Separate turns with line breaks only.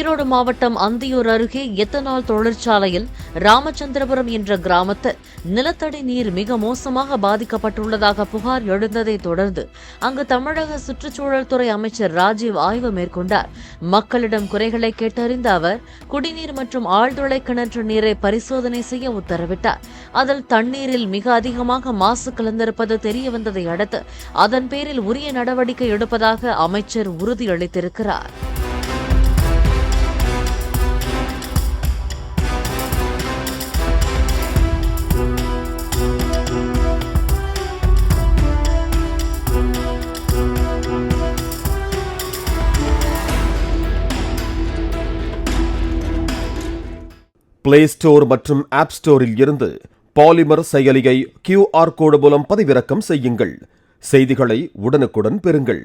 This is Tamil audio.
ஈரோடு மாவட்டம் அந்தியூர் அருகே எத்தனால் தொழிற்சாலையில் ராமச்சந்திரபுரம் என்ற கிராமத்தில் நிலத்தடி நீர் மிக மோசமாக பாதிக்கப்பட்டுள்ளதாக புகார் எழுந்ததை தொடர்ந்து அங்கு தமிழக சுற்றுச்சூழல் துறை அமைச்சர் ராஜீவ் ஆய்வு மேற்கொண்டார். மக்களிடம் குறைகளை கேட்டறிந்த அவர் குடிநீர் மற்றும் ஆழ்துளை கிணற்று நீரை பரிசோதனை செய்ய உத்தரவிட்டார். அதில் தண்ணீரில் மிக அதிகமாக மாசு கலந்திருப்பது தெரியவந்ததை அடுத்து அதன் பேரில் உரிய நடவடிக்கை எடுப்பதாக அமைச்சர் உறுதியளித்திருக்கிறார்.
பிளே ஸ்டோர் மற்றும் ஆப் ஸ்டோரில் இருந்து பாலிமர் செயலியை QR கோடு மூலம் பதிவிறக்கம் செய்யுங்கள். செய்திகளை உடனுக்குடன் பெறுங்கள்.